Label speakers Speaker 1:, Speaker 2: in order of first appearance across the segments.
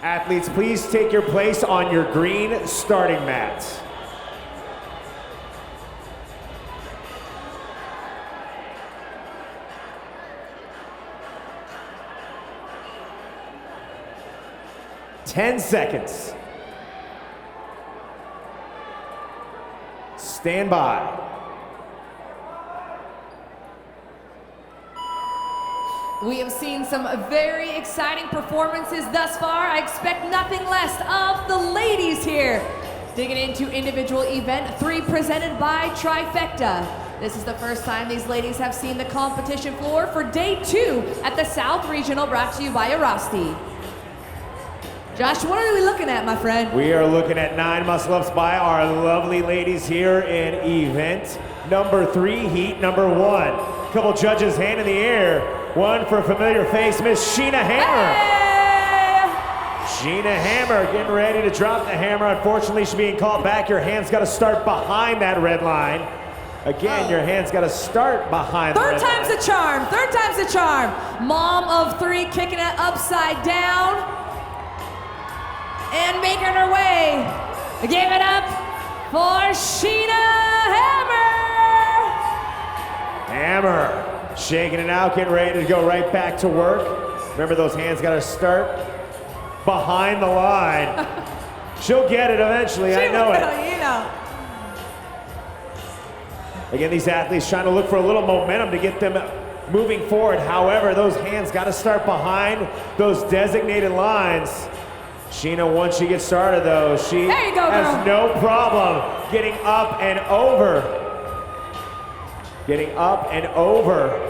Speaker 1: Athletes, please take your place on your green starting mat. Ten seconds. Stand by.
Speaker 2: We have seen some very exciting performances thus far. I expect nothing less of the ladies here. Digging into individual event 3 presented by Trifecta. This is the first time these ladies have seen the competition floor for day 2 at the South Regional, brought to you by Arasti. Josh, what are we looking at, my friend?
Speaker 1: We are looking at 9 muscle-ups by our lovely ladies here in event number 3, heat number 1. Couple judges, hand in the air. One for a familiar face, Miss Sheena Hammer.
Speaker 2: Hey!
Speaker 1: Sheena Hammer getting ready to drop the hammer. Unfortunately, she's being called back. Your hand's got to start behind that red line. Again, your hand's got to start behind the red line.
Speaker 2: Third time's the charm, third time's the charm. Mom of 3 kicking it upside down and making her way. Give it up for Sheena Hammer.
Speaker 1: Hammer. Shaking it out, getting ready to go right back to work. Remember, those hands got to start behind the line. She'll get it eventually, I know it.
Speaker 2: You know.
Speaker 1: Again, these athletes trying to look for a little momentum to get them moving forward. However, those hands got to start behind those designated lines. Sheena, once she gets started though, she has no problem getting up and over. Getting up and over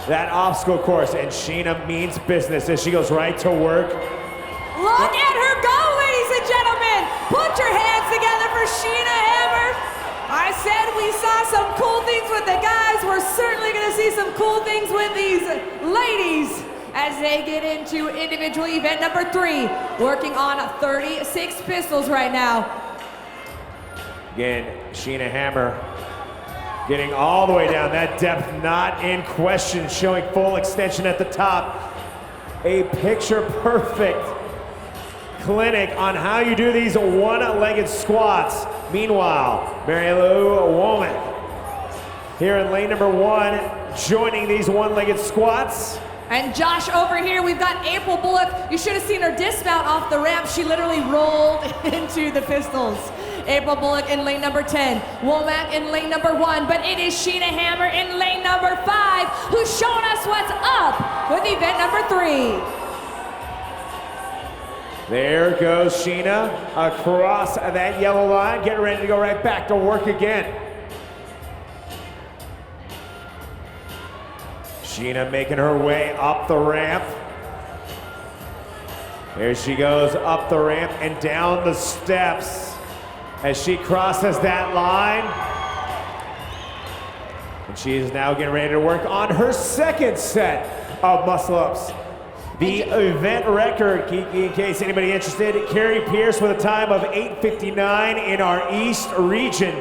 Speaker 1: that obstacle course, and Sheena means business as she goes right to work.
Speaker 2: Look at her go, ladies and gentlemen! Put your hands together for Sheena Hammer. I said we saw some cool things with the guys. We're certainly gonna see some cool things with these ladies as they get into individual event number 3, working on 36 pistols right now.
Speaker 1: Again, Sheena Hammer getting all the way down, that depth not in question, showing full extension at the top. A picture-perfect clinic on how you do these one-legged squats. Meanwhile, Mary Lou Womack here in lane number 1, joining these one-legged squats.
Speaker 2: And Josh, over here, we've got April Bullock. You should have seen her dismount off the ramp. She literally rolled into the pistols. April Bullock in lane number 10, Womack in lane number 1, but it is Sheena Hammer in lane number 5 who's showing us what's up with event number 3.
Speaker 1: There goes Sheena across that yellow line, getting ready to go right back to work again. Sheena making her way up the ramp. There she goes up the ramp and down the steps as she crosses that line. And she is now getting ready to work on her second set of muscle-ups. The event record, in case anybody interested, Carrie Pierce with a time of 8:59 in our East region.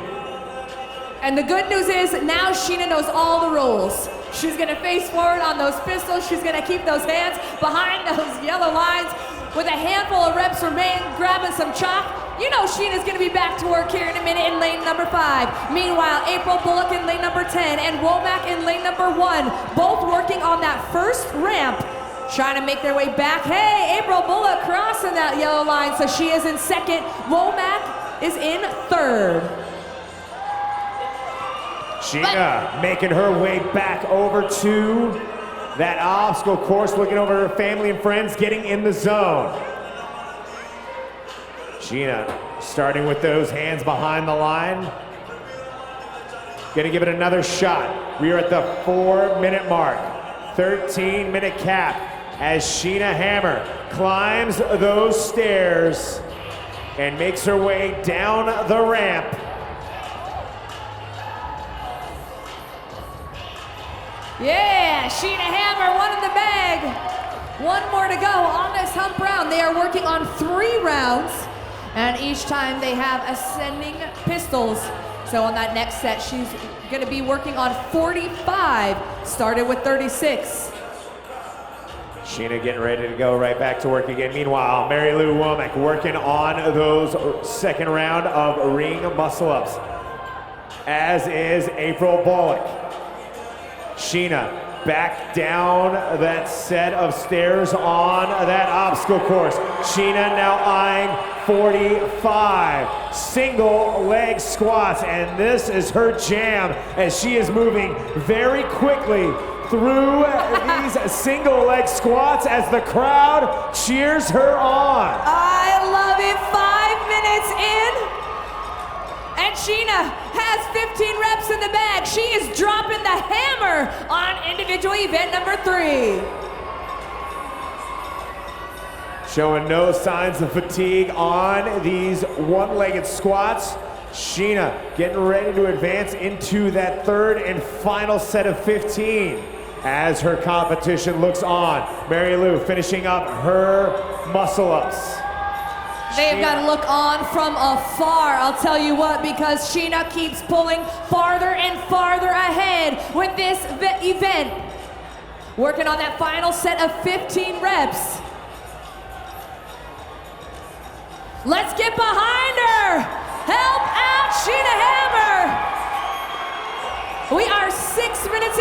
Speaker 2: And the good news is now Sheena knows all the rules. She's gonna face forward on those pistols. She's gonna keep those hands behind those yellow lines. With a handful of reps remain, grabbing some chalk. You know Sheena's gonna be back to work here in a minute in lane number 5. Meanwhile, April Bullock in lane number 10 and Womack in lane number 1, both working on that first ramp, trying to make their way back. Hey, April Bullock crossing that yellow line, so she is in second. Womack is in third.
Speaker 1: Sheena making her way back over to that obstacle course, looking over her family and friends, getting in the zone. Sheena starting with those hands behind the line. Gonna give it another shot. We are at the 4-minute mark. 13-minute cap as Sheena Hammer climbs those stairs and makes her way down the ramp.
Speaker 2: Yeah, Sheena Hammer, one in the bag. One more to go on this hump round. They are working on 3 rounds, and each time they have ascending pistols. So on that next set, she's gonna be working on 45, started with 36.
Speaker 1: Sheena getting ready to go right back to work again. Meanwhile, Mary Lou Womack working on those second round of ring muscle-ups, as is April Bullock. Sheena back down that set of stairs on that obstacle course. Sheena now eyeing 45 single leg squats, and this is her jam as she is moving very quickly through these single leg squats as the crowd cheers her on.
Speaker 2: I love it. 5 minutes in, and Sheena has 15 reps in the bag. She is dropping the hammer on individual event number 3.
Speaker 1: Showing no signs of fatigue on these one-legged squats. Sheena getting ready to advance into that third and final set of 15 as her competition looks on. Mary Lou finishing up her muscle-ups.
Speaker 2: They've got to look on from afar, I'll tell you what, because Sheena keeps pulling farther and farther ahead with this event. Working on that final set of 15 reps. Let's get behind her. Help out Sheena Hammer. We are 6 minutes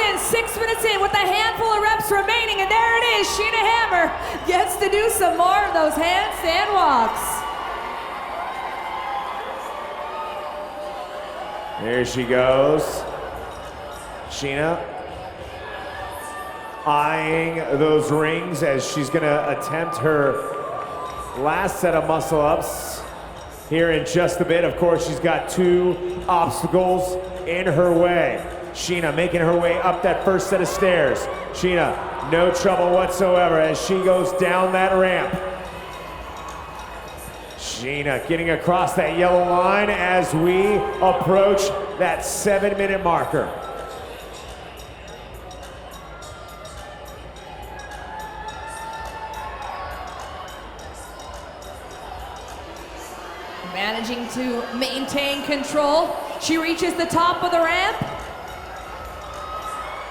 Speaker 2: in with a handful of reps remaining, and there it is. Sheena Hammer gets to do some more of those handstand walks.
Speaker 1: There she goes. Sheena eyeing those rings as she's gonna attempt her last set of muscle ups here in just a bit. Of course, she's got 2 obstacles in her way. Sheena making her way up that first set of stairs. Sheena, no trouble whatsoever as she goes down that ramp. Sheena getting across that yellow line as we approach that 7-minute marker.
Speaker 2: Managing to maintain control. She reaches the top of the ramp.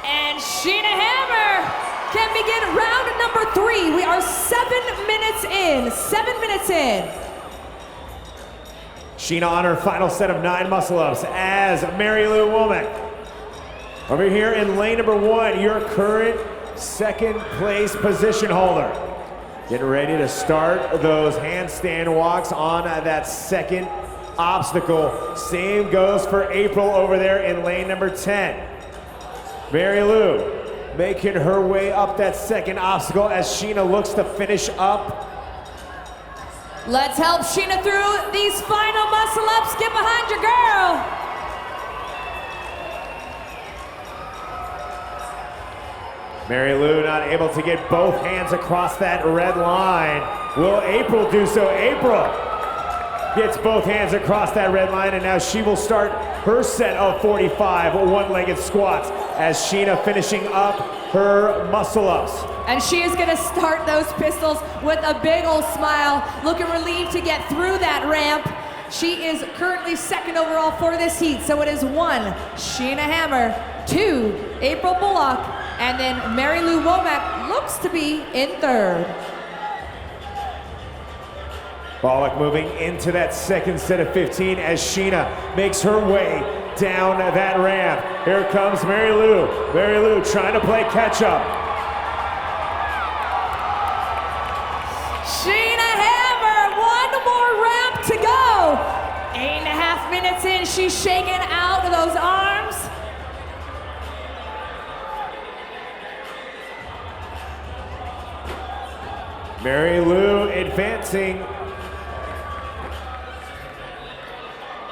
Speaker 2: And Sheena Hammer can begin round number 3. We are 7 minutes in. 7 minutes in.
Speaker 1: Sheena on her final set of 9 muscle-ups as Mary Lou Womack. Over here in lane number 1, your current second place position holder. Getting ready to start those handstand walks on that second obstacle. Same goes for April over there in lane number 10. Mary Lou making her way up that second obstacle as Sheena looks to finish up.
Speaker 2: Let's help Sheena through these final muscle-ups. Get behind your girl.
Speaker 1: Mary Lou not able to get both hands across that red line. Will April do so? April gets both hands across that red line, and now she will start her set of 45 one-legged squats as Sheena finishing up her muscle-ups.
Speaker 2: And she is gonna start those pistols with a big old smile, looking relieved to get through that ramp. She is currently second overall for this heat, so it is 1, Sheena Hammer, 2, April Bullock, and then Mary Lou Womack looks to be in third.
Speaker 1: Bullock moving into that second set of 15 as Sheena makes her way down that ramp. Here comes Mary Lou. Mary Lou trying to play catch up.
Speaker 2: Sheena Hammer, 1 more ramp to go. 8.5 minutes in, she's shaking out those arms.
Speaker 1: Mary Lou advancing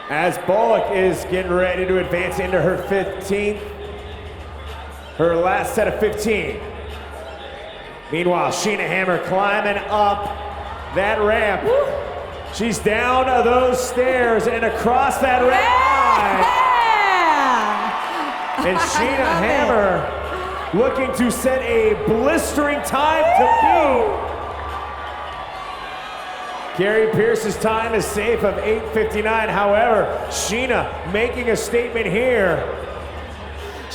Speaker 1: as Bullock is getting ready to advance into her 15th, her last set of 15. Meanwhile, Sheena Hammer climbing up that ramp.
Speaker 2: Woo.
Speaker 1: She's down those stairs and across that red line. And Sheena Hammer looking to set a blistering time to beat. Gary Pierce's time is safe of 8:59. However, Sheena making a statement here.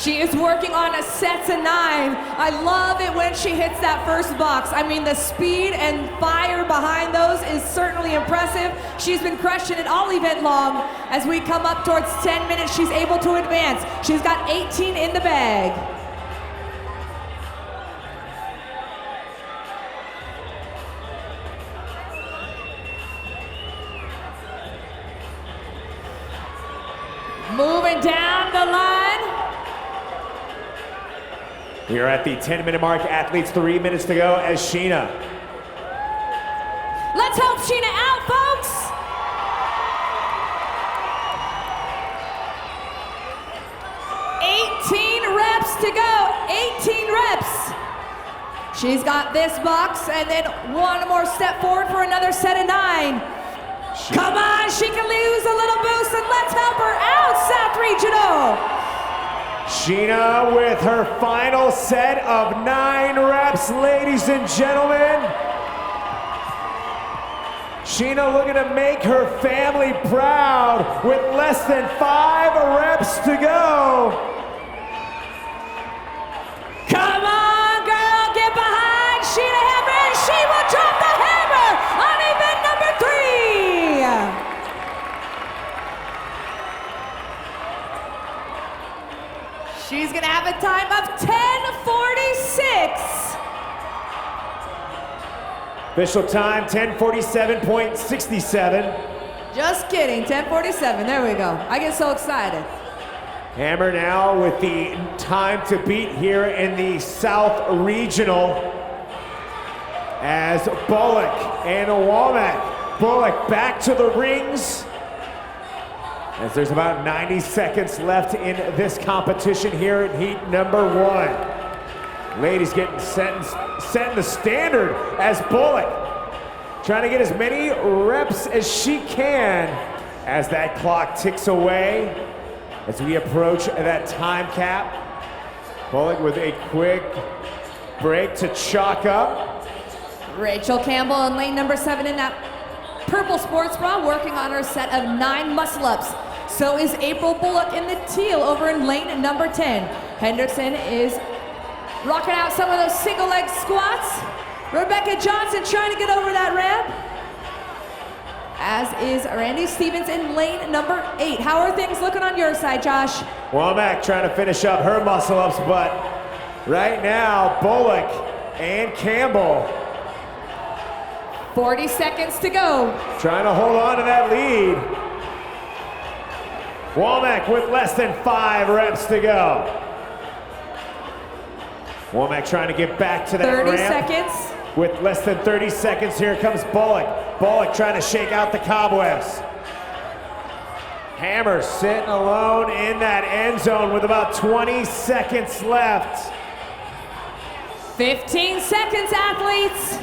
Speaker 2: She is working on a sets of 9. I love it when she hits that first box. I mean, the speed and fire behind those is certainly impressive. She's been crushing it all event long. As we come up towards 10 minutes, she's able to advance. She's got 18 in the bag. Moving down the line.
Speaker 1: We are at the 10-minute mark. Athletes 3 minutes to go as Sheena.
Speaker 2: Let's help Sheena out, folks. Reps to go, 18 reps. She's got this box and then one more step forward for another set of 9. Come on, she can use a little boost and let's help her out, South Regional.
Speaker 1: Sheena with her final set of 9 reps, ladies and gentlemen. Sheena looking to make her family proud with less than 5 reps to go.
Speaker 2: Come on, girl, get behind Sheena Hammer, and she will drop the hammer on event number 3. She's gonna have a time of 10:46.
Speaker 1: Official time, 10:47.67.
Speaker 2: Just kidding, 10:47, there we go. I get so excited.
Speaker 1: Hammer now with the time to beat here in the South Regional as Bullock and Womack. Bullock back to the rings as there's about 90 seconds left in this competition here in heat number 1. Ladies getting setting the standard as Bullock trying to get as many reps as she can as that clock ticks away. As we approach that time cap, Bullock with a quick break to chalk up.
Speaker 2: Rachel Campbell in lane number 7 in that purple sports bra working on her set of 9 muscle ups. So is April Bullock in the teal over in lane number 10. Henderson is rocking out some of those single leg squats. Rebecca Johnson trying to get over that ramp. As is Randy Stevens in lane number 8. How are things looking on your side, Josh?
Speaker 1: Womack trying to finish up her muscle ups, but right now, Bullock and Campbell
Speaker 2: 40 seconds to go.
Speaker 1: trying to hold on to that lead. Womack with less than 5 reps to go. Womack trying to get back to that
Speaker 2: 30
Speaker 1: ramp.
Speaker 2: seconds.
Speaker 1: With less than 30 seconds, here comes Bullock. Bullock trying to shake out the cobwebs. Hammer sitting alone in that end zone with about 20 seconds left.
Speaker 2: 15 seconds, athletes.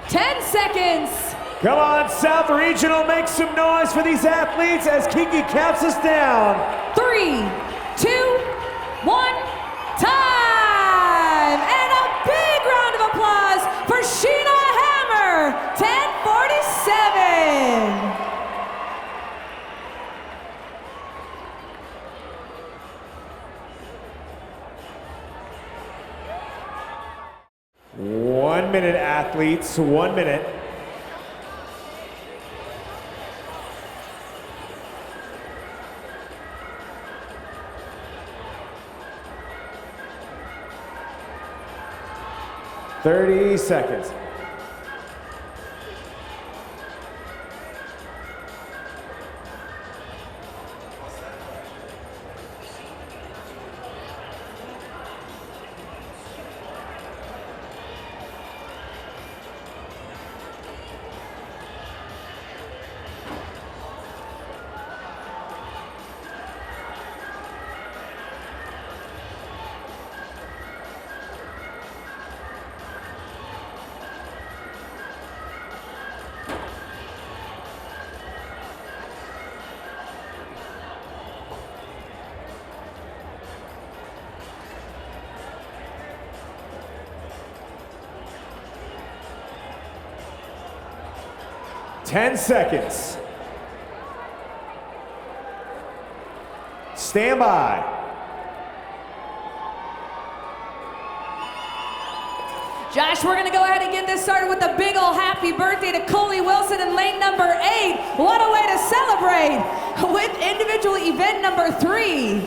Speaker 2: 10 seconds.
Speaker 1: Come on, South Regional, make some noise for these athletes as Kiki counts us down.
Speaker 2: 3, 2, 1, time! And a big round of applause for Sheena Hammer, 10:47.
Speaker 1: One minute, athletes, 1 minute. Thirty seconds. Ten seconds. Stand by.
Speaker 2: Josh, we're gonna go ahead and get this started with a big ol' happy birthday to Coley Wilson in lane number 8. What a way to celebrate with individual event number 3.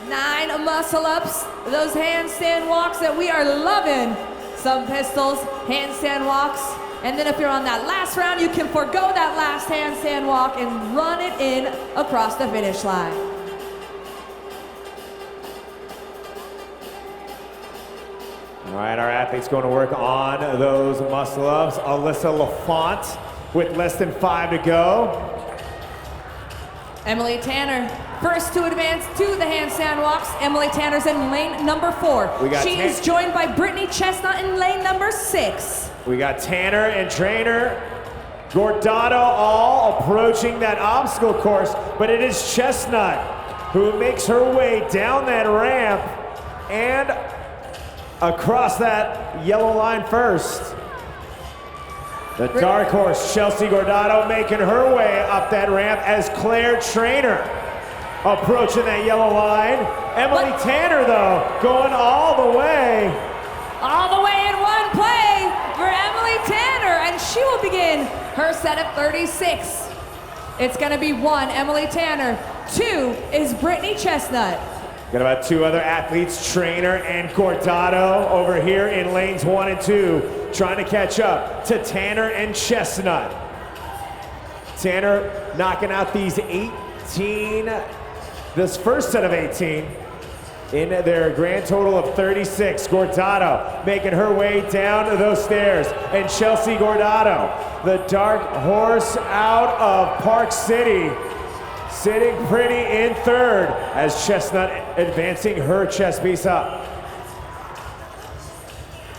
Speaker 2: 9 muscle ups, those handstand walks that we are loving. Some pistols, handstand walks, and then if you're on that last round, you can forego that last handstand walk and run it in across the finish line.
Speaker 1: All right, our athletes going to work on those muscle ups. Alyssa LaFont with less than 5 to go.
Speaker 2: Emily Tanner, first to advance to the handstand walks. Emily Tanner's in lane number 4. She is joined by Brittany Chestnut in lane number 6.
Speaker 1: We got Tanner and trainer Gordado all approaching that obstacle course, but it is Chestnut who makes her way down that ramp and across that yellow line first. The dark horse, Chelsea Gordado, making her way up that ramp as Claire Trainer approaching that yellow line. Emily Tanner, though, going all the way.
Speaker 2: All the way in one play for Emily Tanner, and she will begin her set of 36. It's gonna be 1, Emily Tanner. 2 is Brittany Chestnut.
Speaker 1: Got about 2 other athletes, Trainer and Gordado, over here in lanes 1 and 2, trying to catch up to Tanner and Chestnut. Tanner knocking out these 18, this first set of 18, in their grand total of 36. Gordado making her way down those stairs. And Chelsea Gordado, the dark horse out of Park City, sitting pretty in 3rd as Chestnut advancing her chest piece up.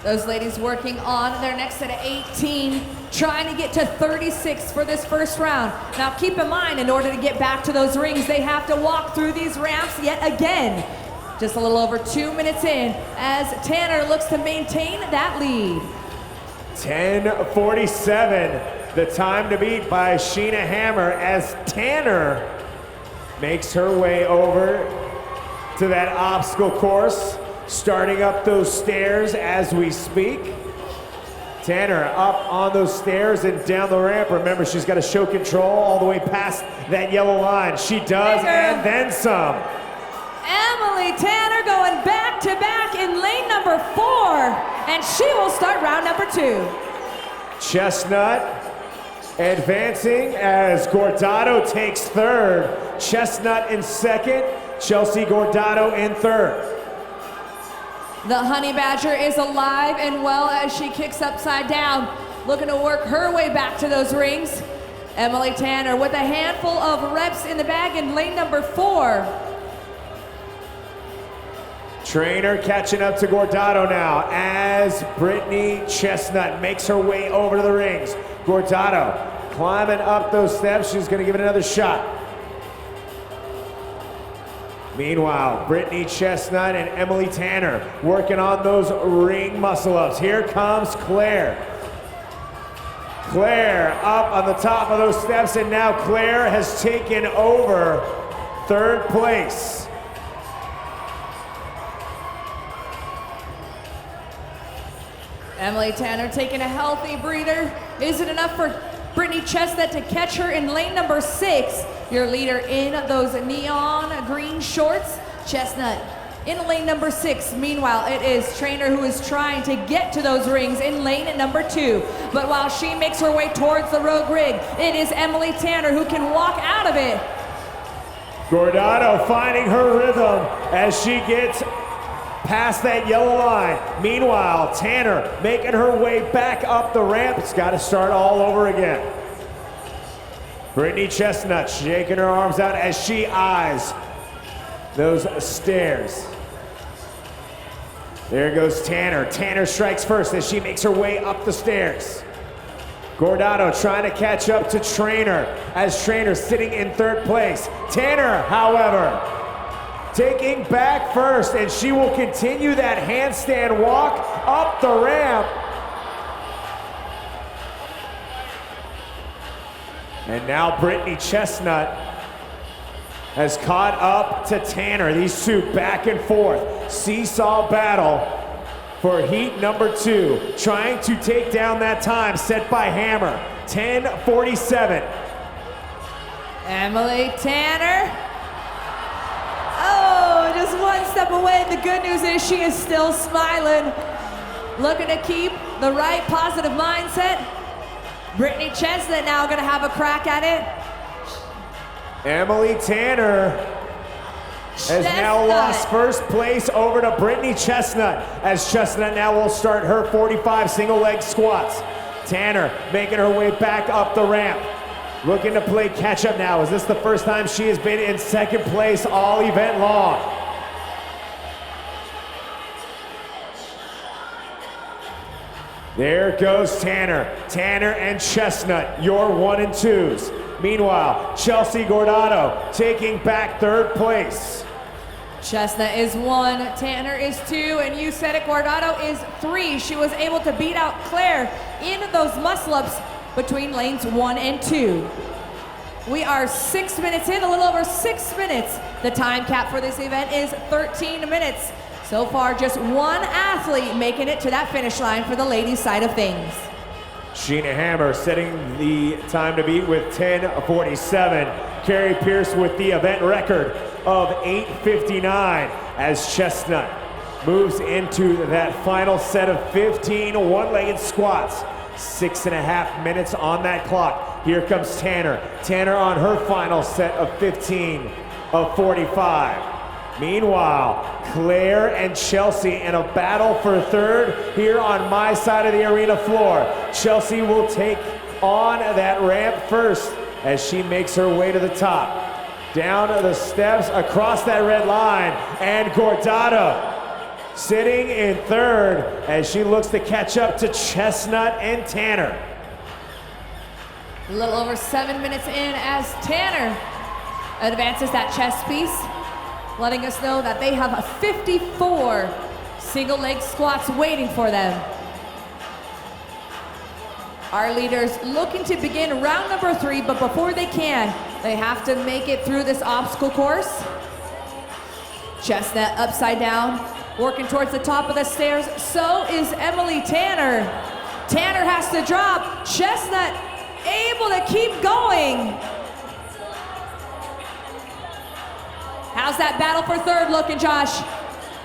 Speaker 2: Those ladies working on their next set of 18, trying to get to 36 for this first round. Now keep in mind, in order to get back to those rings, they have to walk through these ramps yet again. Just a little over 2 minutes in as Tanner looks to maintain that lead.
Speaker 1: 10:47, the time to beat by Sheena Hammer as Tanner makes her way over to that obstacle course, starting up those stairs as we speak. Tanner up on those stairs and down the ramp. Remember, she's got to show control all the way past that yellow line. She does, and then some.
Speaker 2: Emily Tanner going back to back in lane number 4, and she will start round number 2.
Speaker 1: Chestnut advancing as Gordado takes 3rd. Chestnut in 2nd, Chelsea Gordado in 3rd.
Speaker 2: The Honey Badger is alive and well as she kicks upside down, looking to work her way back to those rings. Emily Tanner with a handful of reps in the bag in lane number 4.
Speaker 1: Trainer catching up to Gordado now as Brittany Chestnut makes her way over to the rings. Gordado climbing up those steps. She's going to give it another shot. Meanwhile, Brittany Chestnut and Emily Tanner working on those ring muscle-ups. Here comes Claire. Claire up on the top of those steps, and now Claire has taken over 3rd place.
Speaker 2: Emily Tanner taking a healthy breather. Is it enough for Brittany Chestnut to catch her in lane number 6? Your leader in those neon green shorts, Chestnut in lane number 6. Meanwhile, it is Trainer who is trying to get to those rings in lane number 2. But while she makes her way towards the rogue rig, it is Emily Tanner who can walk out of it.
Speaker 1: Gordado finding her rhythm as she gets past that yellow line. Meanwhile, Tanner making her way back up the ramp. It's got to start all over again. Brittany Chestnut shaking her arms out as she eyes those stairs. There goes Tanner. Tanner strikes first as she makes her way up the stairs. Gordado trying to catch up to Trainer as Trainer sitting in 3rd place. Tanner, however, taking back first, and she will continue that handstand walk up the ramp. And now Brittany Chestnut has caught up to Tanner. These two back and forth. Seesaw battle for heat number 2. Trying to take down that time set by Hammer. 10:47.
Speaker 2: Emily Tanner. Oh, just one step away. The good news is she is still smiling. Looking to keep the right positive mindset. Brittany Chestnut now gonna have a crack at it.
Speaker 1: Emily Tanner has now lost first place over to Brittany Chestnut, as Chestnut now will start her 45 single leg squats. Tanner making her way back up the ramp. Looking to play catch up now. Is this the first time she has been in second place all event long? There goes Tanner. Tanner and Chestnut, your 1 and 2s. Meanwhile, Chelsea Gordado taking back third place.
Speaker 2: Chestnut is 1, Tanner is 2, and you said it, Gordado is 3. She was able to beat out Claire in those muscle-ups between lanes 1 and 2. We are 6 minutes in, a little over 6 minutes. The time cap for this event is 13 minutes. So far, just one athlete making it to that finish line for the ladies' side of things.
Speaker 1: Sheena Hammer setting the time to beat with 10:47. Carrie Pierce with the event record of 8:59 as Chestnut moves into that final set of 15 one-legged squats. 6.5 minutes on that clock. Here comes Tanner. Tanner on her final set of 15 of 45. Meanwhile, Claire and Chelsea in a battle for third here on my side of the arena floor. Chelsea will take on that ramp first as she makes her way to the top. Down the steps, across that red line, and Gordado sitting in third as she looks to catch up to Chestnut and Tanner.
Speaker 2: A little over 7 minutes in as Tanner advances that chest piece, letting us know that they have a 54 single leg squats waiting for them. Our leaders looking to begin round number 3, but before they can, they have to make it through this obstacle course. Chestnut upside down, working towards the top of the stairs. So is Emily Tanner. Tanner has to drop. Chestnut able to keep going. How's that battle for third looking, Josh?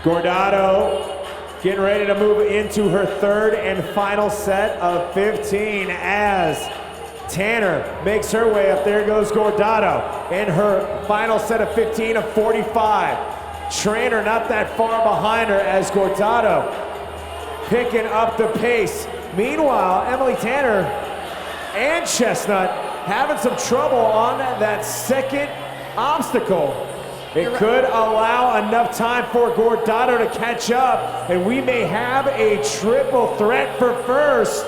Speaker 1: Gordado getting ready to move into her third and final set of 15 as Tanner makes her way up. There goes Gordado in her final set of 15 of 45. Trainer not that far behind her as Gordado picking up the pace. Meanwhile, Emily Tanner and Chestnut having some trouble on that second obstacle. It could allow enough time for Gordado to catch up, and we may have a triple threat for first.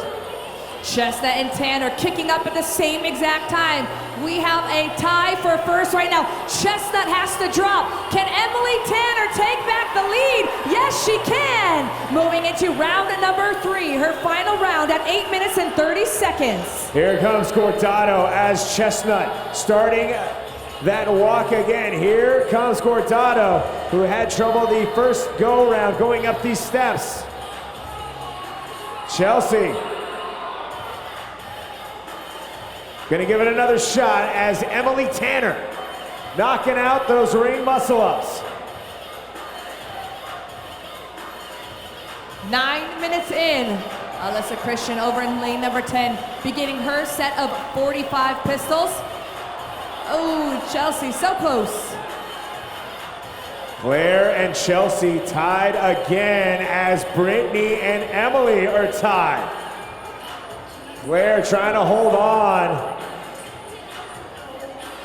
Speaker 2: Chestnut and Tanner kicking up at the same exact time. We have a tie for first right now. Chestnut has to drop. Can Emily Tanner take back the lead? Yes, she can. Moving into round number 3, her final round at 8 minutes and 30 seconds.
Speaker 1: Here comes Gordado as Chestnut starting that walk again. Here comes Gordado, who had trouble the first go round going up these steps. Chelsea gonna give it another shot as Emily Tanner knocking out those ring muscle ups.
Speaker 2: 9 minutes in. Alyssa Christian over in lane number 10, beginning her set of 45 pistols. Oh, Chelsea, so close.
Speaker 1: Claire and Chelsea tied again as Brittany and Emily are tied. Claire trying to hold on.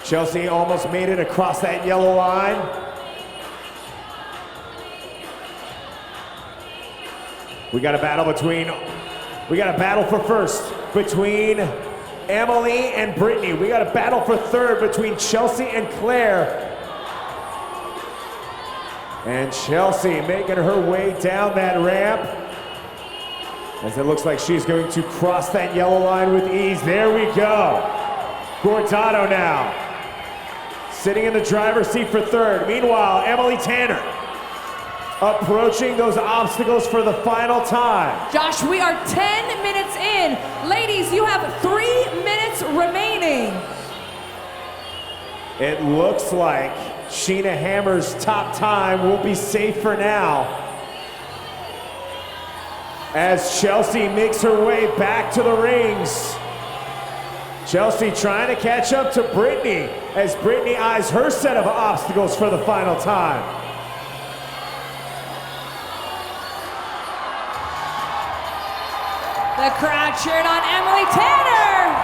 Speaker 1: Chelsea almost made it across that yellow line. We got a battle for first between Emily and Brittany. We got a battle for third between Chelsea and Claire. And Chelsea making her way down that ramp as it looks like she's going to cross that yellow line with ease. There we go. Gordado now sitting in the driver's seat for third. Meanwhile, Emily Tanner approaching those obstacles for the final time.
Speaker 2: Josh, we are 10 minutes in. Ladies, you have 3 minutes remaining.
Speaker 1: It looks like Sheena Hammer's top time will be safe for now, as Chelsea makes her way back to the rings. Chelsea trying to catch up to Brittany as Brittany eyes her set of obstacles for the final time.
Speaker 2: The crowd cheered on Emily Tanner.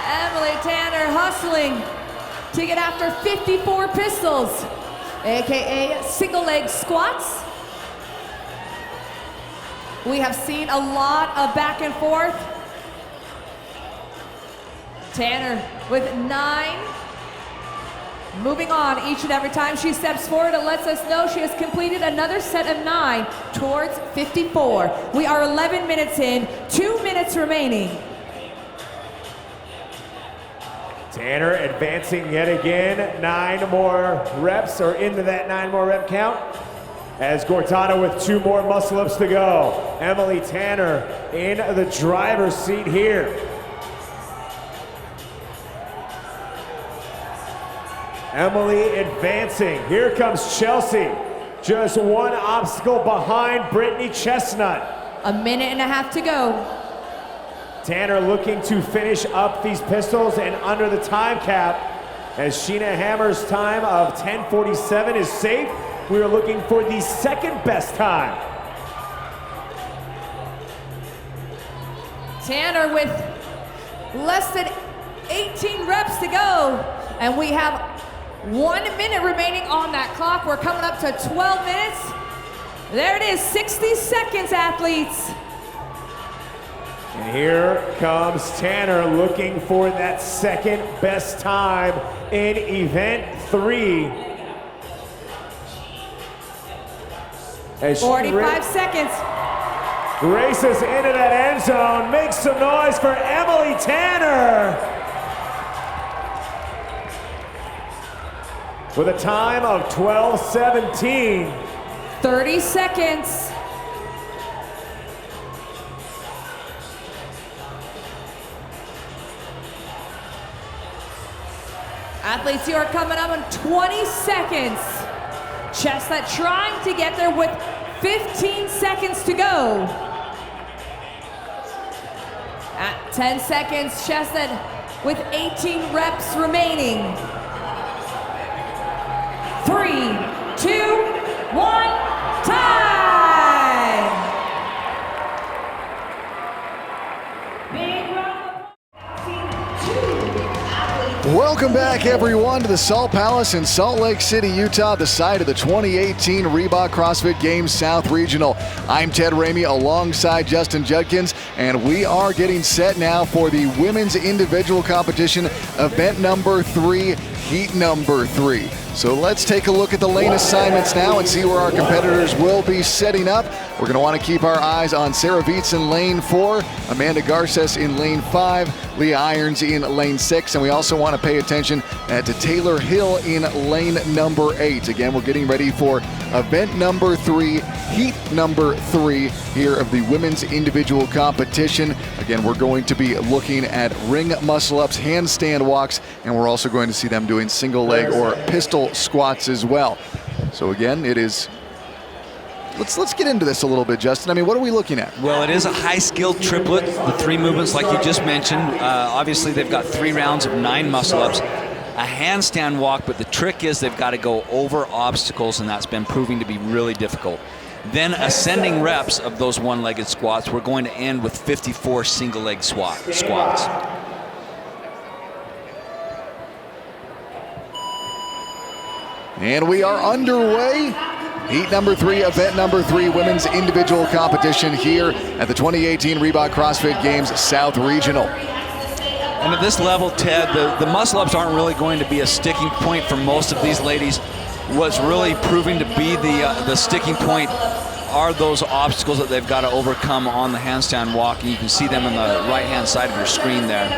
Speaker 2: Emily Tanner hustling to get after 54 pistols, AKA single leg squats. We have seen a lot of back and forth. Tanner with 9. Moving on each and every time she steps forward, it lets us know she has completed another set of 9 towards 54. We are 11 minutes in, 2 minutes remaining.
Speaker 1: Tanner advancing yet again, 9 more reps, or into that 9 more rep count. As Gortana with 2 more muscle-ups to go. Emily Tanner in the driver's seat here. Emily advancing. Here comes Chelsea. Just 1 obstacle behind Brittany Chestnut.
Speaker 2: A minute and a half to go.
Speaker 1: Tanner looking to finish up these pistols and under the time cap, as Sheena Hammer's time of 10:47 is safe. We are looking for the second best time.
Speaker 2: Tanner with less than 18 reps to go, and we have 1 minute remaining on that clock. We're coming up to 12 minutes. There it is, 60 seconds, athletes.
Speaker 1: And here comes Tanner looking for that second best time in event 3. As
Speaker 2: 45 seconds.
Speaker 1: Races into that end zone, makes some noise for Emily Tanner. With a time of 12:17.
Speaker 2: 30 seconds. Athletes, you are coming up in 20 seconds. Chestnut trying to get there with 15 seconds to go. At 10 seconds, Chestnut with 18 reps remaining. 3, 2, 1, time! Big round of applause.
Speaker 3: Welcome back, everyone, to the Salt Palace in Salt Lake City, Utah, the site of the 2018 Reebok CrossFit Games South Regional. I'm Ted Ramey alongside Justin Judkins, and we are getting set now for the women's individual competition, event number 3, heat number 3. So let's take a look at the lane assignments now and see where our competitors will be setting up. We're going to want to keep our eyes on Sarah Viets in lane 4, Amanda Garces in lane 5, Leah Irons in lane 6, and we also want to pay attention to Taylor Hill in lane number 8. Again, we're getting ready for event number 3, heat number 3 here of the women's individual competition. Again, we're going to be looking at ring muscle-ups, handstand walks, and we're also going to see them doing single leg or pistol squats as well. So again, it is, let's get into this a little bit, Justin. I mean, what are we looking at?
Speaker 4: Well, it is a high-skilled triplet, the 3 movements like you just mentioned. Obviously, they've got 3 rounds of 9 muscle-ups, a handstand walk, but the trick is they've got to go over obstacles, and that's been proving to be really difficult. Then ascending reps of those one-legged squats. We're going to end with 54 single-leg squats.
Speaker 3: And we are underway. Heat number 3, event number 3, women's individual competition here at the 2018 Reebok CrossFit Games South Regional.
Speaker 4: And at this level, Ted, the muscle-ups aren't really going to be a sticking point for most of these ladies. What's really proving to be the sticking point are those obstacles that they've got to overcome on the handstand walk, and you can see them on the right-hand side of your screen there.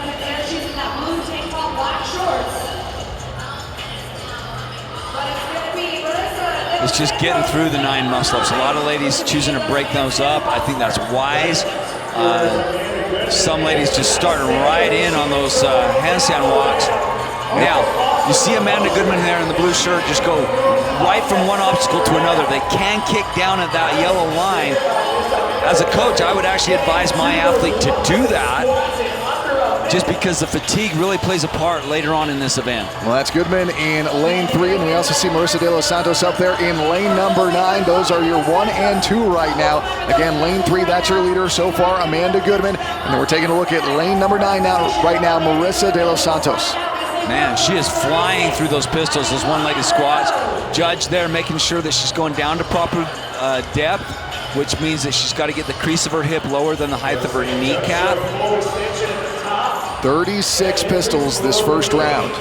Speaker 4: It's just getting through the 9 muscle-ups. A lot of ladies choosing to break those up. I think that's wise. Some ladies just starting right in on those handstand walks. Now, you see Amanda Goodman there in the blue shirt just go right from one obstacle to another. They can kick down at that yellow line. As a coach, I would actually advise my athlete to do that, just because the fatigue really plays a part later on in this event.
Speaker 3: Well, that's Goodman in lane 3, and we also see Marissa De Los Santos up there in lane number 9. Those are your 1 and 2 right now. Again, lane 3, that's your leader so far, Amanda Goodman. And then we're taking a look at lane number 9 now, right now, Marissa De Los Santos.
Speaker 4: Man, she is flying through those pistols, those one-legged squats. Judge there making sure that she's going down to proper depth, which means that she's got to get the crease of her hip lower than the height of her kneecap.
Speaker 3: 36 pistols this first round.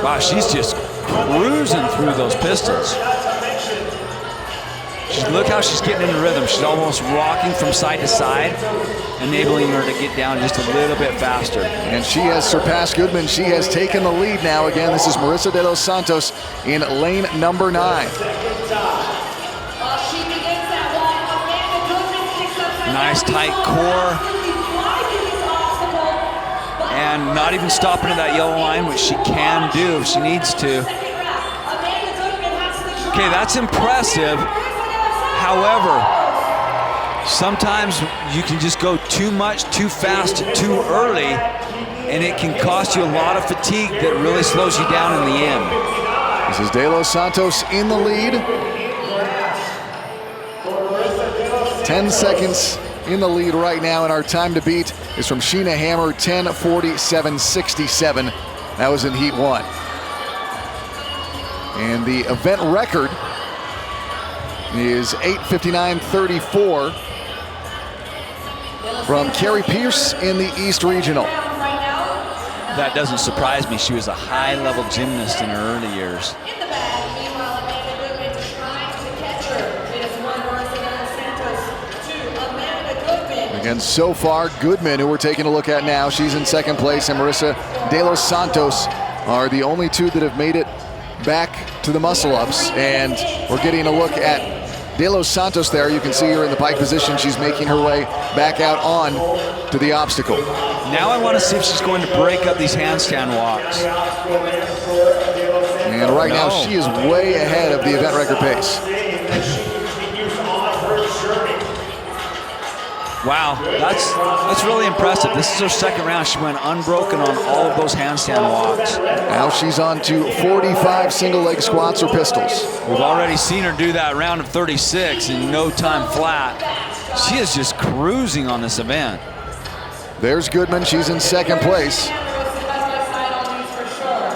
Speaker 4: Wow, she's just cruising through those pistols. Look how she's getting in rhythm. She's almost rocking from side to side, enabling her to get down just a little bit faster.
Speaker 3: And she has surpassed Goodman. She has taken the lead now. Again, this is Marissa De Los Santos in lane number 9.
Speaker 4: Nice tight core. And not even stopping at that yellow line, which she can do if she needs to. Okay, that's impressive. However, sometimes you can just go too much, too fast, too early, and it can cost you a lot of fatigue that really slows you down in the end.
Speaker 3: This is De Los Santos in the lead. 10 seconds in the lead right now, and our time to beat is from Sheena Hammer, 10:47.67. That was in heat 1. And the event record is 8:59.34 from Carrie Pierce in the East Regional.
Speaker 4: That doesn't surprise me. She was a high-level gymnast in her early years.
Speaker 3: Again, so far, Goodman, who we're taking a look at now, she's in second place, and Marissa De Los Santos are the only two that have made it back to the muscle-ups. And we're getting a look at De Los Santos there. You can see her in the pike position. She's making her way back out on to the obstacle.
Speaker 4: Now I want to see if she's going to break up these handstand walks.
Speaker 3: And right now, she is way ahead of the event record pace.
Speaker 4: Wow, that's really impressive. This is her second round. She went unbroken on all of those handstand walks.
Speaker 3: Now she's on to 45 single leg squats or pistols.
Speaker 4: We've already seen her do that round of 36 in no time flat. She is just cruising on this event.
Speaker 3: There's Goodman, she's in second place.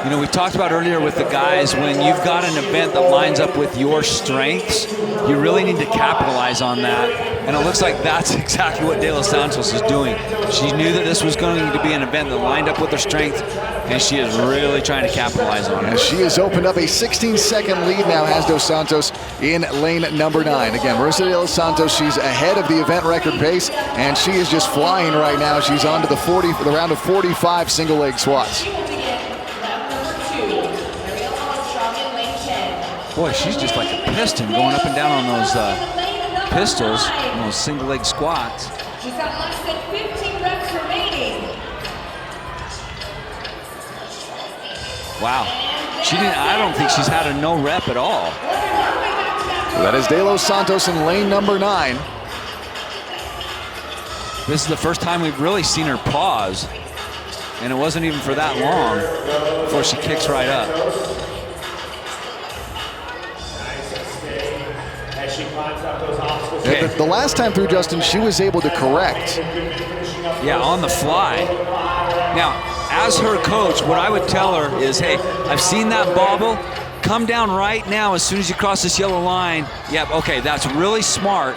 Speaker 4: You know, we talked about earlier with the guys, when you've got an event that lines up with your strengths, you really need to capitalize on that. And it looks like that's exactly what De Los Santos is doing. She knew that this was going to be an event that lined up with her strength, and she is really trying to capitalize on it.
Speaker 3: And she has opened up a 16-second lead now, has Dos Santos in lane number 9. Again, Marissa De Los Santos, she's ahead of the event record pace, and she is just flying right now. She's on to the round of 45 single leg squats.
Speaker 4: Boy, she's just like a piston going up and down on those pistols, on those single leg squats.
Speaker 2: She's got less than 15 reps remaining.
Speaker 4: Wow. I don't think she's had a no rep at all.
Speaker 3: That is De Los Santos in lane number 9.
Speaker 4: This is the first time we've really seen her pause, and it wasn't even for that long before she kicks right up.
Speaker 3: Okay. The last time through, Justin, she was able to correct.
Speaker 4: Yeah, on the fly. Now, as her coach, what I would tell her is, hey, I've seen that bobble. Come down right now as soon as you cross this yellow line. Yep, okay, that's really smart.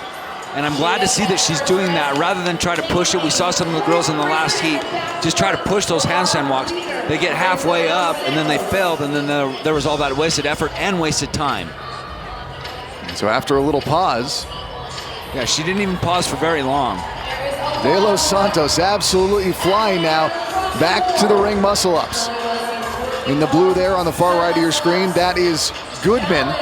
Speaker 4: And I'm glad to see that she's doing that rather than try to push it. We saw some of the girls in the last heat just try to push those handstand walks. They get halfway up, and then they failed, and then there was all that wasted effort and wasted time.
Speaker 3: So after a little pause.
Speaker 4: Yeah, she didn't even pause for very long.
Speaker 3: De Los Santos absolutely flying now back to the ring muscle-ups. in the blue there on the far right of your screen, that is Goodman.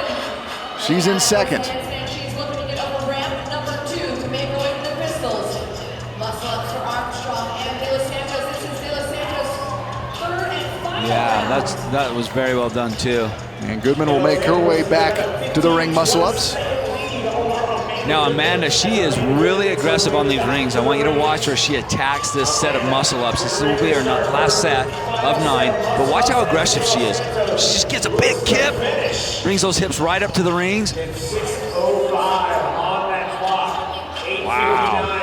Speaker 3: She's in second.
Speaker 2: She's looking to get over ramp number 2 to make her way to the pistols. Muscle ups for Armstrong and De Los Santos. This is De Los Santos' third and final.
Speaker 4: Yeah, that was very well done too.
Speaker 3: And Goodman will make her way back to the ring muscle ups.
Speaker 4: Now Amanda, she is really aggressive on these rings. I want you to watch her. She attacks this set of muscle ups. This will be her last set of 9. But watch how aggressive she is. She just gets a big kip, brings those hips right up to the rings. Wow.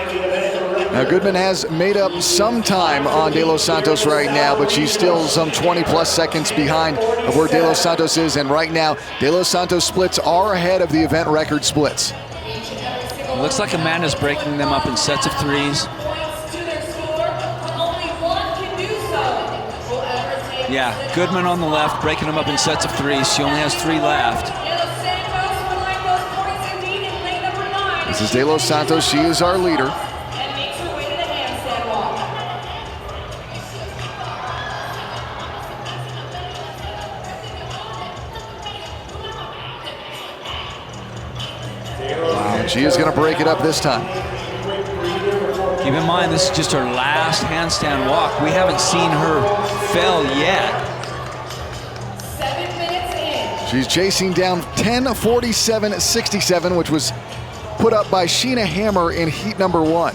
Speaker 3: Now Goodman has made up some time on De Los Santos right now, but she's still some 20+ seconds behind of where De Los Santos is. And right now, De Los Santos splits are ahead of the event record splits.
Speaker 4: It looks like Amanda's breaking them up in sets of 3s. Yeah, Goodman on the left, breaking them up in sets of 3s. She only has 3 left.
Speaker 3: This is De Los Santos. She is our leader. She is going to break it up this time.
Speaker 4: Keep in mind, this is just her last handstand walk. We haven't seen her fail yet.
Speaker 2: 7 minutes in.
Speaker 3: She's chasing down 10:47.67, which was put up by Sheena Hammer in heat number 1.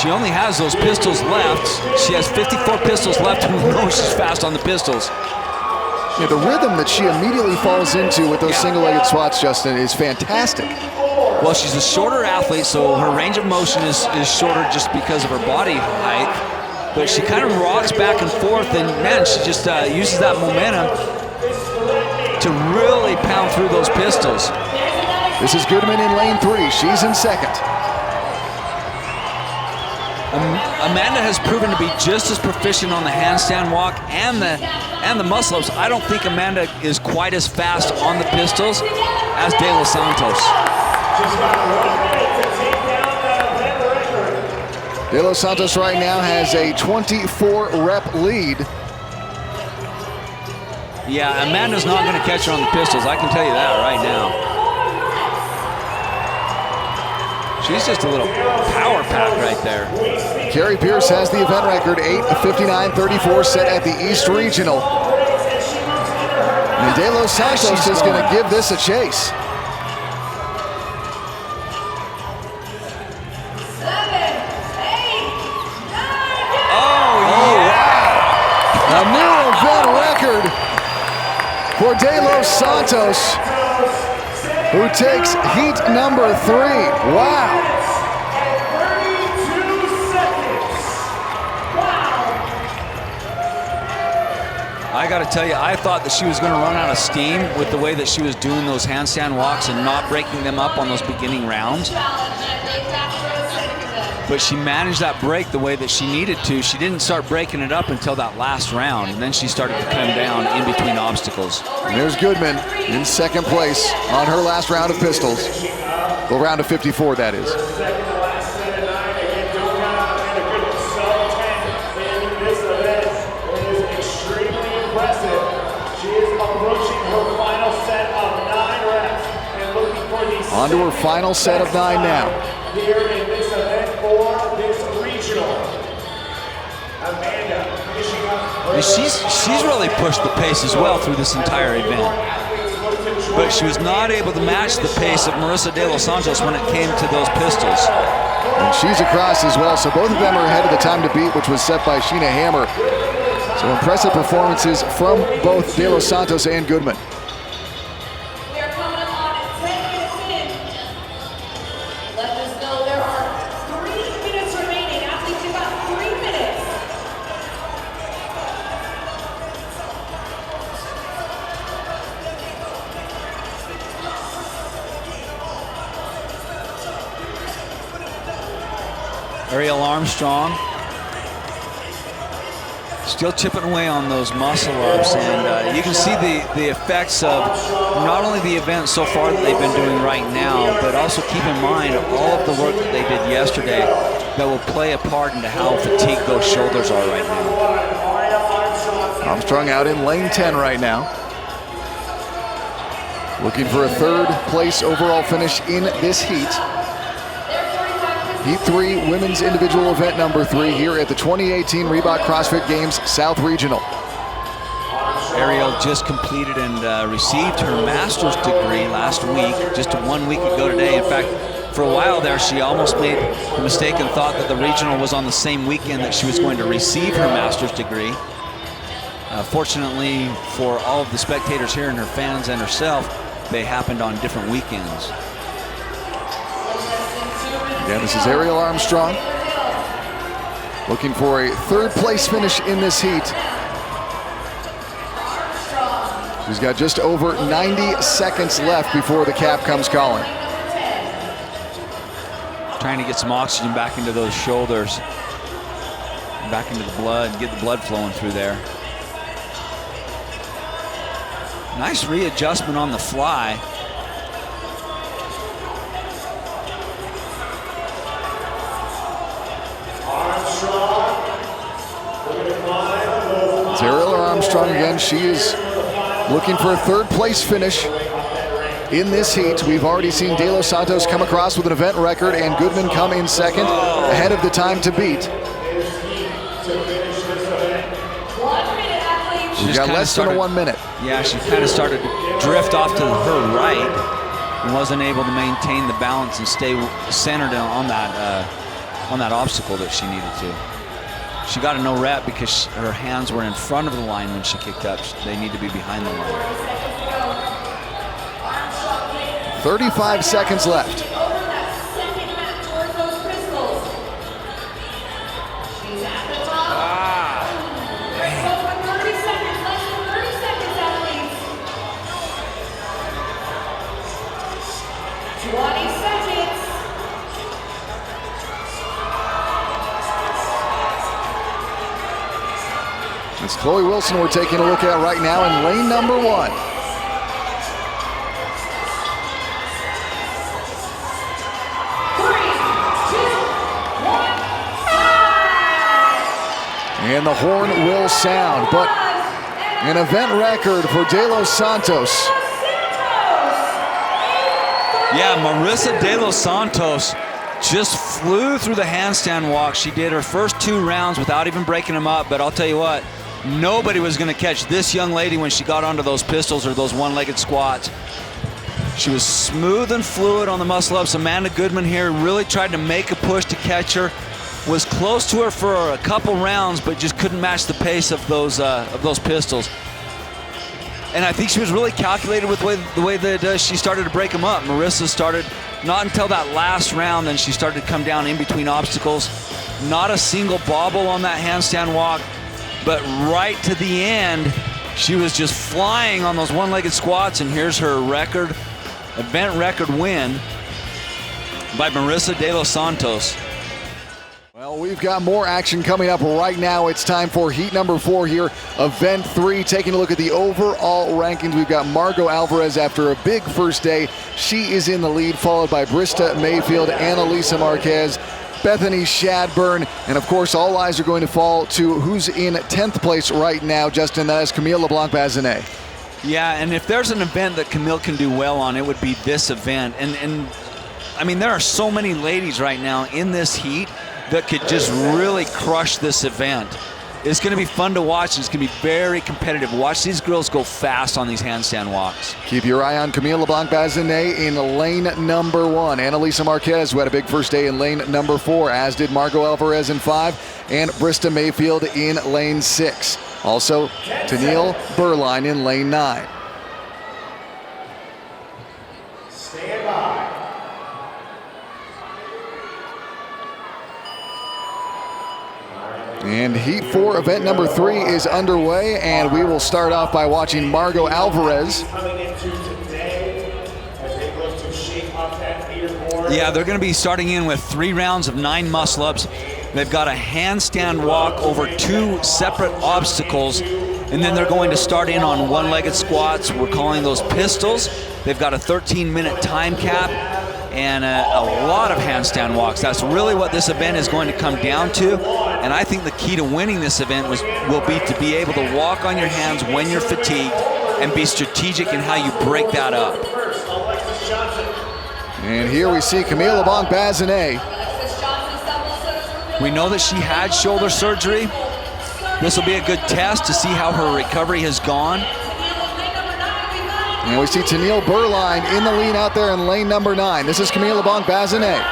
Speaker 4: She only has those pistols left. She has 54 pistols left, and we know she's fast on the pistols.
Speaker 3: Yeah, the rhythm that she immediately falls into with those single-legged swats, Justin, is fantastic.
Speaker 4: Well, she's a shorter athlete, so her range of motion is shorter just because of her body height. But she kind of rocks back and forth, and man, she just uses that momentum to really pound through those pistols.
Speaker 3: This is Goodman in lane 3. She's in second.
Speaker 4: Amanda has proven to be just as proficient on the handstand walk and the muscle ups. I don't think Amanda is quite as fast on the pistols as De Los Santos.
Speaker 3: De Los Santos right now has a 24-rep lead.
Speaker 4: Yeah, Amanda's not going to catch her on the pistols. I can tell you that right now. She's just a little power pack right there.
Speaker 3: Carrie Pierce has the event record, 8:59.34 set at the East Regional. And De Los Santos is going to give this a chase.
Speaker 2: 7, 8, 9.
Speaker 3: Oh, wow. A new event record for De Los Santos, who takes heat number 3. Wow.
Speaker 4: I got to tell you, I thought that she was going to run out of steam with the way that she was doing those handstand walks and not breaking them up on those beginning rounds. But she managed that break the way that she needed to. She didn't start breaking it up until that last round, and then she started to come down in between obstacles.
Speaker 3: And there's Goodman in second place on her last round of pistols. The round of 54, that is. On to her final set of 9 now.
Speaker 1: Here in this event for this regional, Amanda finishing up.
Speaker 4: She's really pushed the pace as well through this entire event. But she was not able to match the pace of Marissa De Los Santos when it came to those pistols.
Speaker 3: And she's across as well, so both of them are ahead of the time to beat, which was set by Sheena Hammer. So impressive performances from both De Los Santos and Goodman.
Speaker 2: We are coming up on 10 minutes in. Let us know there are 3 minutes remaining. Athletes, you've got 3 minutes.
Speaker 4: Ariel Armstrong still chipping away on those muscle ups, and you can see the effects of not only the event so far that they've been doing right now, but also keep in mind all of the work that they did yesterday that will play a part into how fatigued those shoulders are right now.
Speaker 3: Armstrong out in lane 10 right now. Looking for a third place overall finish in this heat. Heat 3, women's individual event number 3 here at the 2018 Reebok CrossFit Games South Regional.
Speaker 4: Ariel just completed and received her master's degree last week, just 1 week ago today. In fact, for a while there, she almost made the mistake and thought that the regional was on the same weekend that she was going to receive her master's degree. Fortunately for all of the spectators here and her fans and herself, they happened on different weekends.
Speaker 3: Again, this is Ariel Armstrong looking for a third place finish in this heat. She's got just over 90 seconds left before the cap comes calling.
Speaker 4: Trying to get some oxygen back into those shoulders, back into the blood, get the blood flowing through there. Nice readjustment on the fly.
Speaker 3: It's Ariel Armstrong again. She is looking for a third place finish in this heat. We've already seen De Los Santos come across with an event record and Goodman come in second ahead of the time to beat. She's got less than a 1 minute.
Speaker 4: Yeah, she kind of started to drift off to her right and wasn't able to maintain the balance and stay centered on that obstacle that she needed to. She got a no rep because her hands were in front of the line when she kicked up. They need to be behind the line.
Speaker 3: 35 seconds left. It's Chloe Wilson we're taking a look at right now in lane number 1. And the horn will sound, but an event record for De Los Santos.
Speaker 4: Yeah, Marissa De Los Santos just flew through the handstand walk. She did her first 2 rounds without even breaking them up, but I'll tell you what, nobody was going to catch this young lady when she got onto those pistols or those one-legged squats. She was smooth and fluid on the muscle-ups. Amanda Goodman here really tried to make a push to catch her. Was close to her for a couple rounds, but just couldn't match the pace of those pistols. And I think she was really calculated with the way that she started to break them up. Marissa started, not until that last round, then she started to come down in between obstacles. Not a single bobble on that handstand walk, but right to the end, she was just flying on those one-legged squats, and here's her record, event record win by Marissa De Los Santos.
Speaker 3: Well, we've got more action coming up right now. It's time for heat number 4 here, event 3. Taking a look at the overall rankings, we've got Margot Alvarez after a big first day. She is in the lead, followed by Brista Mayfield, Annalisa Marquez, Bethany Shadburn, and of course all eyes are going to fall to who's in 10th place right now, Justin. That is Camille LeBlanc-Bazinet.
Speaker 4: Yeah, and if there's an event that Camille can do well on, it would be this event. And I mean, there are so many ladies right now in this heat that could just really crush this event. It's going to be fun to watch. It's going to be very competitive. Watch these girls go fast on these handstand walks.
Speaker 3: Keep your eye on Camille LeBlanc-Bazinet in lane number 1. Annalisa Marquez, who had a big first day in lane number 4, as did Margot Alvarez in 5, and Brista Mayfield in lane 6. Also, Tennille Burline in lane 9.
Speaker 1: Stand by.
Speaker 3: And heat 4, event number 3 is underway, and we will start off by watching Margot Alvarez.
Speaker 4: Yeah, they're going to be starting in with 3 rounds of 9 muscle-ups. They've got a handstand walk over 2 separate obstacles, and then they're going to start in on one-legged squats. We're calling those pistols. They've got a 13-minute time cap, and a lot of handstand walks. That's really what this event is going to come down to. And I think the key to winning this event will be to be able to walk on your hands when you're fatigued and be strategic in how you break that up.
Speaker 3: And here we see Camille LeBlanc-Bazinet.
Speaker 4: We know that she had shoulder surgery. This will be a good test to see how her recovery has gone.
Speaker 3: And we see Tennille Burline in the lead out there in lane number 9. This is Camille LeBlanc-Bazinet.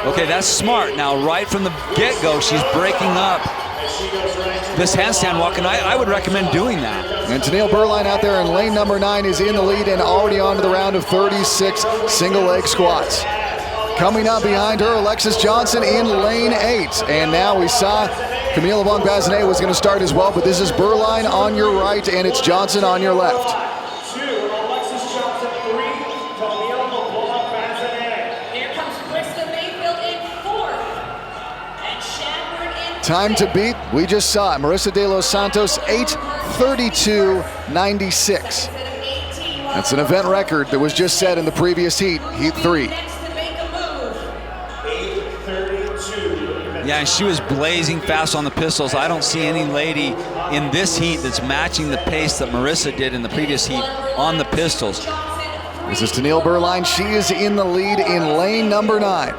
Speaker 4: Okay, that's smart. Now, right from the get-go, she's breaking up this handstand walk, and I would recommend doing that.
Speaker 3: And Tennille Burline out there in lane number 9 is in the lead and already on to the round of 36 single leg squats. Coming up behind her, Alexis Johnson in lane 8. And now we saw Camille LeBlanc-Bazinet was going to start as well, but this is Burline on your right and it's Johnson on your left.
Speaker 1: 2, Alexis Johnson. 3, Camille LeBlanc-Bazinet.
Speaker 2: Here comes Krista Mayfield in 4th. And Shadburn in 5th.
Speaker 3: Time to beat, we just saw it. Marissa de los Santos, 8:32.96. That's an event record that was just set in the previous heat, Heat 3.
Speaker 4: Yeah, and she was blazing fast on the pistols. I don't see any lady in this heat that's matching the pace that Marissa did in the previous heat on the pistols.
Speaker 3: This is Tennille Burline. She is in the lead in lane number 9.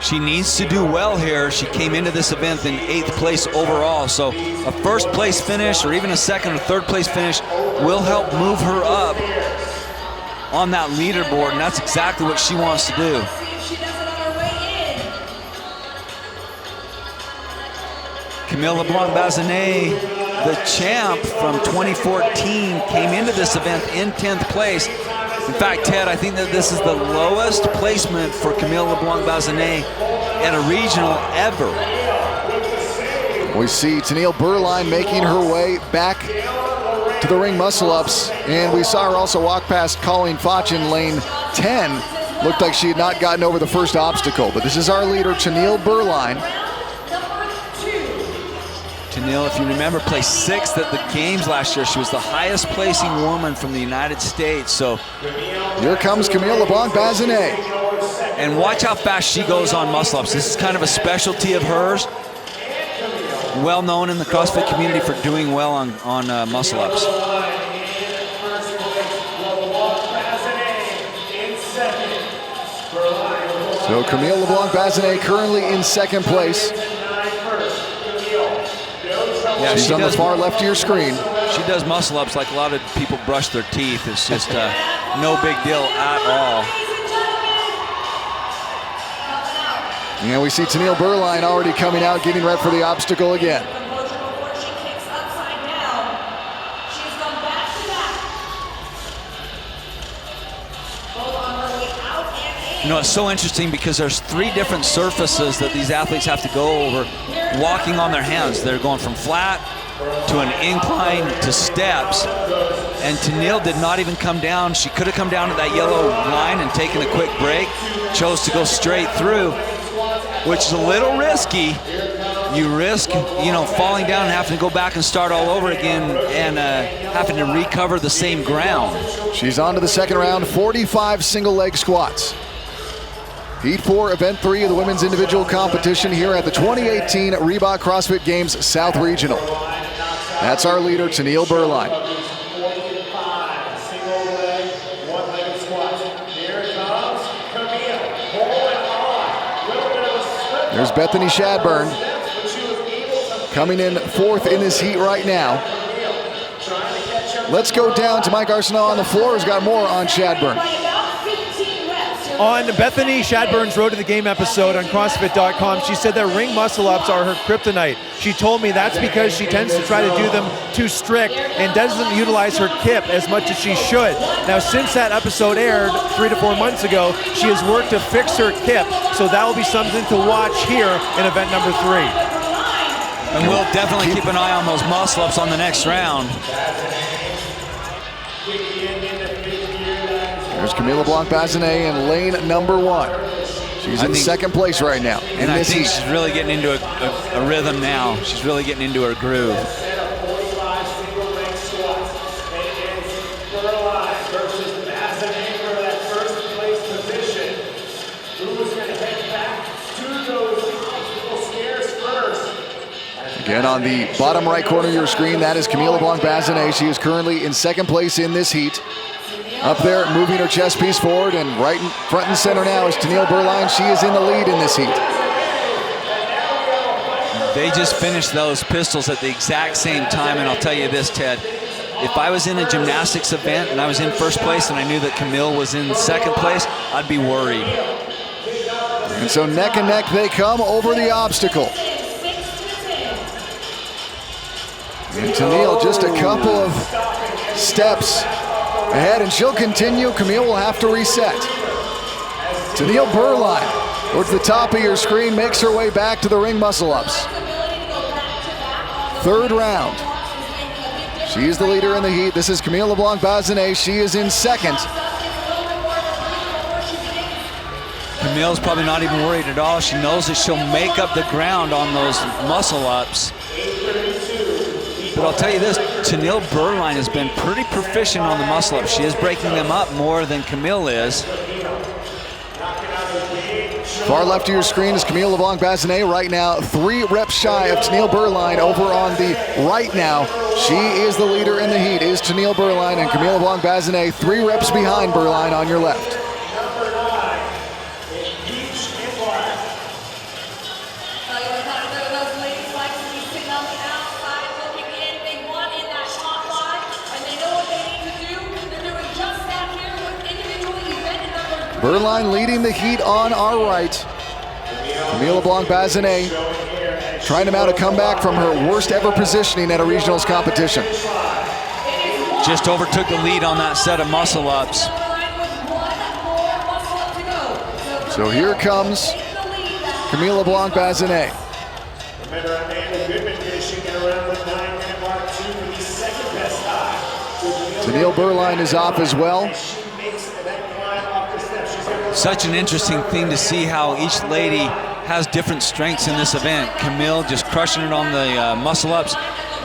Speaker 4: She needs to do well here. She came into this event in 8th place overall, so a first place finish or even a second or third place finish will help move her up on that leaderboard, and that's exactly what she wants to do. Camille LeBlanc-Bazinet, the champ from 2014, came into this event in 10th place. In fact, Ted, I think that this is the lowest placement for Camille LeBlanc-Bazinet at a regional ever.
Speaker 3: We see Tennille Burline making her way back to the ring muscle-ups, and we saw her also walk past Colleen Foch in lane 10. Looked like she had not gotten over the first obstacle, but this is our leader, Tennille Burline.
Speaker 4: Tennille, if you remember, placed 6th at the games last year. She was the highest placing woman from the United States. So
Speaker 3: here comes Camille LeBlanc-Bazinet.
Speaker 4: And watch how fast she goes on muscle-ups. This is kind of a specialty of hers. Well known in the CrossFit community for doing well on muscle-ups.
Speaker 3: So Camille LeBlanc-Bazinet currently in 2nd place.
Speaker 4: Yeah,
Speaker 3: she's on the far left of your screen.
Speaker 4: She does muscle-ups like a lot of people brush their teeth. It's just no big deal at all.
Speaker 3: And we see Tennille Burline already coming out, getting ready for the obstacle again.
Speaker 4: You know, it's so interesting because there's 3 different surfaces that these athletes have to go over walking on their hands. They're going from flat to an incline to steps. And Tennille did not even come down. She could have come down to that yellow line and taken a quick break. Chose to go straight through, which is a little risky. You risk, you know, falling down and having to go back and start all over again and having to recover the same ground.
Speaker 3: She's on to the 2nd round, 45 single leg squats. Heat 4, Event 3 of the women's individual competition here at the 2018 Reebok CrossFit Games South Regional. That's our leader, Tennille Burline. There's Bethany Shadburn coming in 4th in this heat right now. Let's go down to Mike Arsenault on the floor, who's got more on Shadburn.
Speaker 5: On Bethany Shadburn's Road to the Game episode on CrossFit.com, she said that ring muscle-ups are her kryptonite. She told me that's because she tends to try to do them too strict and doesn't utilize her kip as much as she should. Now, since that episode aired 3 to 4 months ago, she has worked to fix her kip, so that will be something to watch here in event number 3.
Speaker 4: And we'll definitely keep an eye on those muscle-ups on the next round.
Speaker 3: There's Camille LeBlanc-Bazinet in lane number 1. She's in 2nd place right now.
Speaker 4: And I think she's really getting into a rhythm now. She's really getting into her groove.
Speaker 3: Again, on the bottom right corner of your screen, that is Camille LeBlanc-Bazinet. She is currently in second place in this heat. Up there, moving her chest piece forward, and right in front and center now is Tennille Berline. She is in the lead in this heat.
Speaker 4: They just finished those pistols at the exact same time, and I'll tell you this, Ted. If I was in a gymnastics event and I was in first place and I knew that Camille was in second place, I'd be worried.
Speaker 3: And so neck and neck they come over the obstacle. And Tennille just a couple of steps ahead, and she'll continue. Camille will have to reset. Tennille Berline, towards the top of your screen, makes her way back to the ring muscle-ups. Third round. She is the leader in the heat. This is Camille LeBlanc-Bazinet. She is in second.
Speaker 4: Camille's probably not even worried at all. She knows that she'll make up the ground on those muscle-ups. But I'll tell you this, Tennille Berline has been pretty proficient on the muscle-ups. She is breaking them up more than Camille is.
Speaker 3: Far left of your screen is Camille LeBlanc-Bazinet right now, 3 reps shy of Tennille Berline. Over on the right now, she is the leader in the heat, is Tennille Berline, and Camille LeBlanc-Bazinet 3 reps behind Berline on your left. Berline leading the heat on our right. Camille LeBlanc-Bazinet trying to mount a comeback from her worst ever positioning at a regionals competition.
Speaker 4: Just overtook the lead on that set of muscle-ups.
Speaker 3: So here comes Camille LeBlanc-Bazinet.
Speaker 1: Remember, Amanda Goodman finishing at around the 9-minute mark, too, for the second best time.
Speaker 3: Tennille Berline is off as well.
Speaker 4: Such an interesting thing to see how each lady has different strengths in this event. Camille just crushing it on the muscle-ups.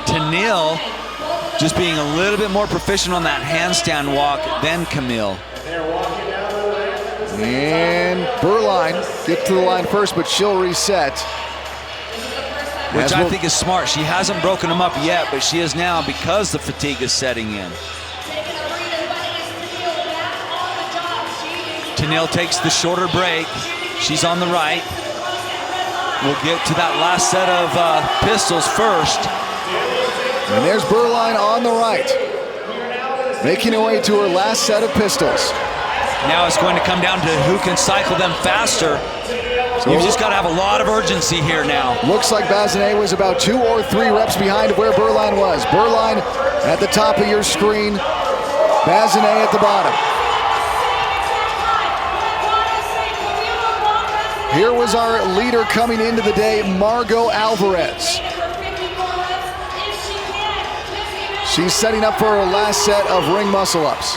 Speaker 4: Tennille just being a little bit more proficient on that handstand walk than Camille.
Speaker 3: And Berline get to the line first, but she'll reset.
Speaker 4: Which I think is smart. She hasn't broken them up yet, but she is now because the fatigue is setting in. Tennille takes the shorter break. She's on the right. We'll get to that last set of pistols first.
Speaker 3: And there's Berline on the right, making her way to her last set of pistols.
Speaker 4: Now it's going to come down to who can cycle them faster. You've just got to have a lot of urgency here now.
Speaker 3: Looks like Bazinet was about 2 or 3 reps behind of where Berline was. Berline at the top of your screen, Bazinet at the bottom. Here was our leader coming into the day, Margot Alvarez. She's setting up for her last set of ring muscle-ups.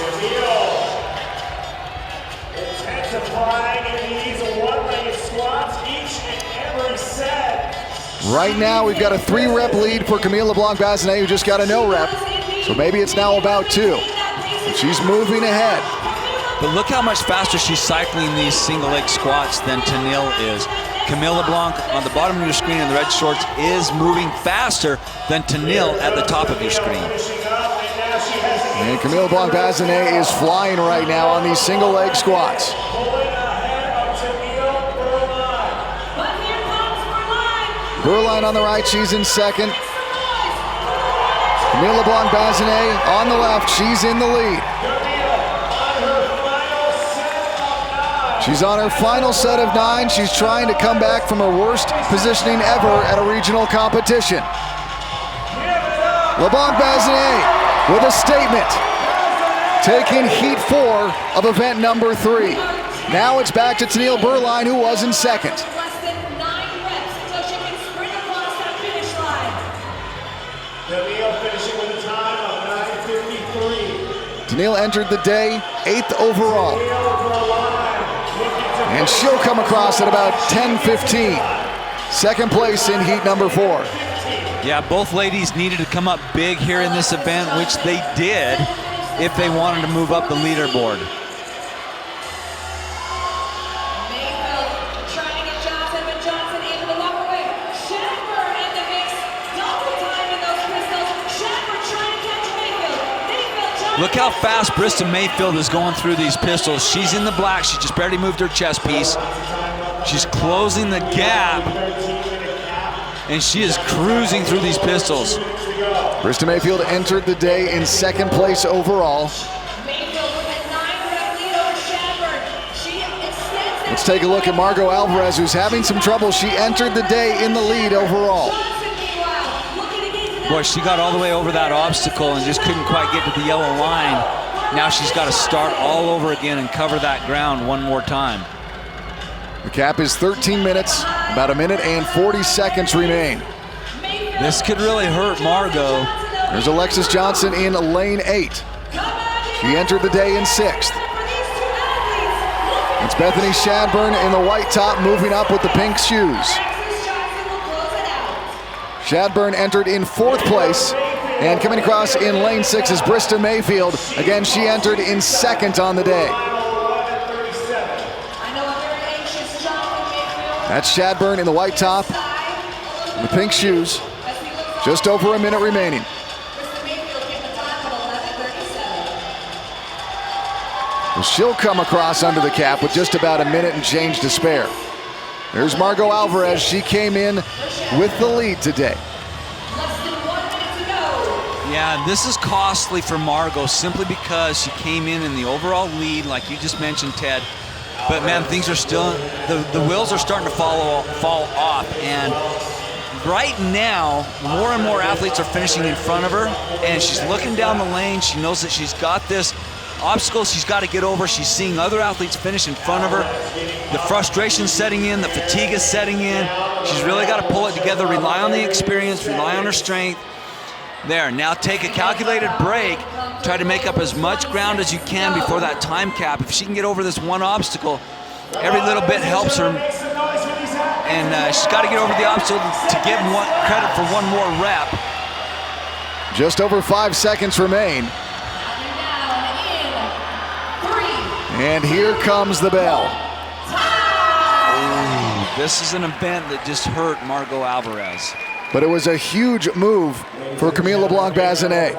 Speaker 3: Right now, we've got a 3-rep lead for Camille LeBlanc-Bazinet, who just got a no rep. So maybe it's now about 2. And she's moving ahead.
Speaker 4: But look how much faster she's cycling these single leg squats than Tennille is. Camille LeBlanc on the bottom of your screen in the red shorts is moving faster than Tennille at the top of your screen.
Speaker 3: And Camille LeBlanc-Bazinet is flying right now on these single leg squats. Berline on the right, she's in second. Camille LeBlanc-Bazinet on the left, she's in the lead. She's on her final set of 9. She's trying to come back from her worst positioning ever at a regional competition. LeBlanc-Bazinet with a statement, taking heat 4 of event number 3. Now it's back to Tennille Berline, who was in second. Tennille entered the day 8th overall. And she'll come across at about 10:15. Second place in heat number 4.
Speaker 4: Yeah, both ladies needed to come up big here in this event, which they did if they wanted to move up the leaderboard. Look how fast Brista Mayfield is going through these pistols. She's in the black. She just barely moved her chest piece. She's closing the gap, and she is cruising through these pistols.
Speaker 3: Brista Mayfield entered the day in second place overall. Let's take a look at Margot Alvarez, who's having some trouble. She entered the day in the lead overall.
Speaker 4: Boy, she got all the way over that obstacle and just couldn't quite get to the yellow line. Now she's got to start all over again and cover that ground one more time.
Speaker 3: The cap is 13 minutes, about 1 minute and 40 seconds remain.
Speaker 4: This could really hurt Margot.
Speaker 3: There's Alexis Johnson in lane 8. She entered the day in 6th. It's Bethany Shadburn in the white top moving up with the pink shoes. Shadburn entered in 4th place, and coming across in lane 6 is Brista Mayfield. Again, she entered in 2nd on the day. That's Shadburn in the white top, and the pink shoes. Just over 1 minute remaining. Well, she'll come across under the cap with just about 1 minute and change to spare. There's Margot Alvarez. She came in with the lead today.
Speaker 4: Yeah, this is costly for Margot simply because she came in the overall lead, like you just mentioned, Ted. But man, things are still, the wheels are starting to fall off. And right now, more and more athletes are finishing in front of her, and she's looking down the lane. She knows that she's got this obstacle she's got to get over. She's seeing other athletes finish in front of her. The frustration's setting in, the fatigue is setting in. She's really got to pull it together, rely on the experience, rely on her strength. There, now take a calculated break. Try to make up as much ground as you can before that time cap. If she can get over this one obstacle, every little bit helps her. And she's got to get over the obstacle to give credit for one more rep.
Speaker 3: Just over 5 seconds remain. And here comes the bell.
Speaker 4: Ooh, this is an event that just hurt Margot Alvarez.
Speaker 3: But it was a huge move for Camille LeBlanc-Bazinet.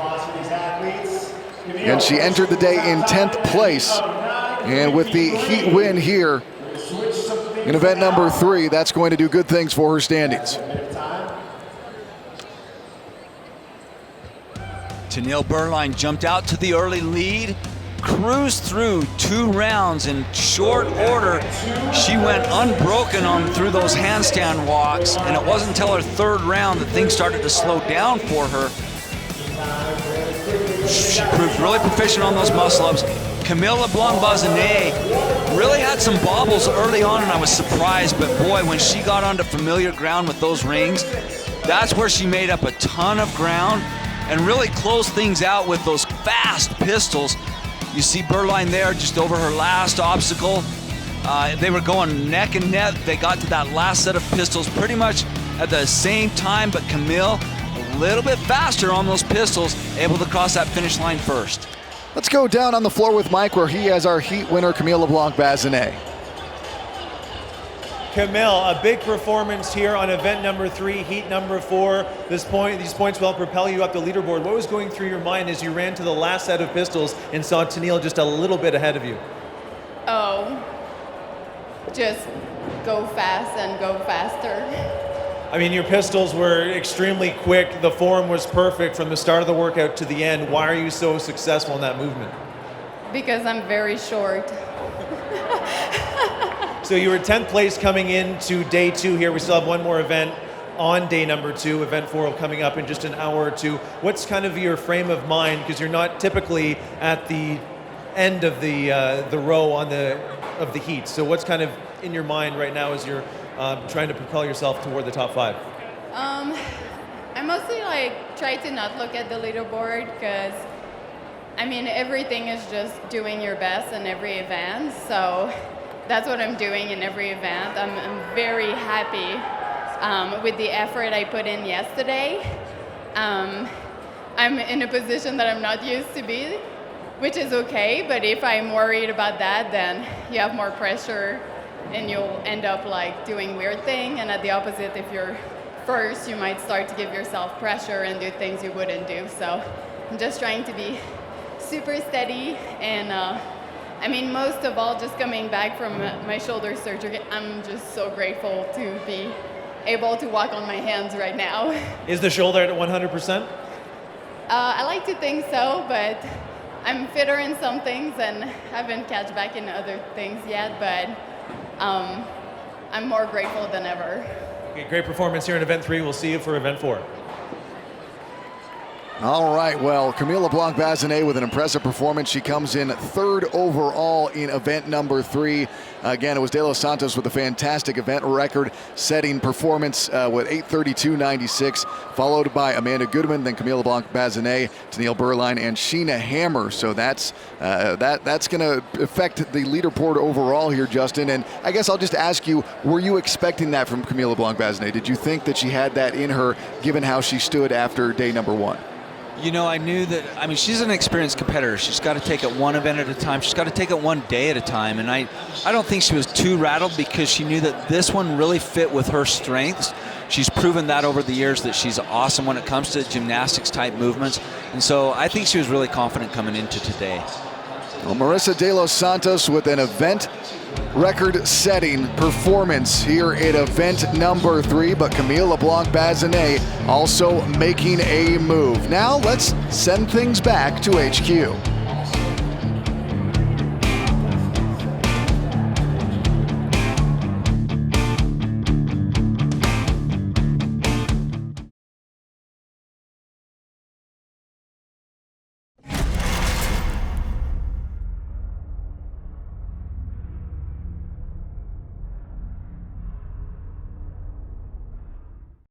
Speaker 3: And she entered the day in 10th place. And with the heat win here in event number 3, that's going to do good things for her standings.
Speaker 4: Tennille Burline jumped out to the early lead, cruised through 2 rounds in short order. She went unbroken through those handstand walks, and it wasn't until her 3rd round that things started to slow down for her. She proved really proficient on those muscle-ups. Camille LeBlanc-Bazinet really had some bobbles early on, and I was surprised, but boy, when she got onto familiar ground with those rings, that's where she made up a ton of ground and really closed things out with those fast pistols. You see Burline there just over her last obstacle. They were going neck and neck. They got to that last set of pistols pretty much at the same time, but Camille a little bit faster on those pistols, able to cross that finish line first.
Speaker 3: Let's go down on the floor with Mike, where he has our heat winner, Camille LeBlanc-Bazinet.
Speaker 5: Camille, a big performance here on event number 3, heat number 4. These points will propel you up the leaderboard. What was going through your mind as you ran to the last set of pistols and saw Tennille just a little bit ahead of you?
Speaker 6: Oh, just go fast and go faster.
Speaker 5: I mean, your pistols were extremely quick. The form was perfect from the start of the workout to the end. Why are you so successful in that movement?
Speaker 6: Because I'm very short.
Speaker 5: So you were 10th place coming into day 2 here. We still have one more event on day number 2. Event 4 coming up in just an hour or two. What's kind of your frame of mind? Because you're not typically at the end of the row of the heat. So what's kind of in your mind right now as you're trying to propel yourself toward the top 5?
Speaker 6: I mostly try to not look at the leaderboard because, I mean, everything is just doing your best in every event. So that's what I'm doing in every event. I'm very happy with the effort I put in yesterday. I'm in a position that I'm not used to be, which is okay, but if I'm worried about that, then you have more pressure and you'll end up doing weird things. And at the opposite, if you're first, you might start to give yourself pressure and do things you wouldn't do. So I'm just trying to be super steady, and I mean, most of all, just coming back from my shoulder surgery, I'm just so grateful to be able to walk on my hands right now.
Speaker 5: Is the shoulder at 100%?
Speaker 6: I like to think so, but I'm fitter in some things and haven't catch back in other things yet, but I'm more grateful than ever.
Speaker 5: Okay, great performance here in event 3. We'll see you for event 4.
Speaker 3: All right, well, Camille LeBlanc-Bazinet with an impressive performance. She comes in 3rd overall in event number 3. Again, it was De Los Santos with a fantastic event record-setting performance with 8:32.96, followed by Amanda Goodman, then Camille LeBlanc-Bazinet, Tennille Burline, and Sheena Hammer. So that's going to affect the leaderboard overall here, Justin. And I guess I'll just ask you, were you expecting that from Camille LeBlanc-Bazinet? Did you think that she had that in her, given how she stood after day number 1?
Speaker 4: You know, I knew that, I mean, she's an experienced competitor. She's got to take it one event at a time. She's got to take it one day at a time. And I don't think she was too rattled because she knew that this one really fit with her strengths. She's proven that over the years that she's awesome when it comes to gymnastics type movements. And so I think she was really confident coming into today.
Speaker 3: Well, Marissa De Los Santos with an event record-setting performance here at event number 3, but Camille LeBlanc-Bazinet also making a move. Now let's send things back to HQ.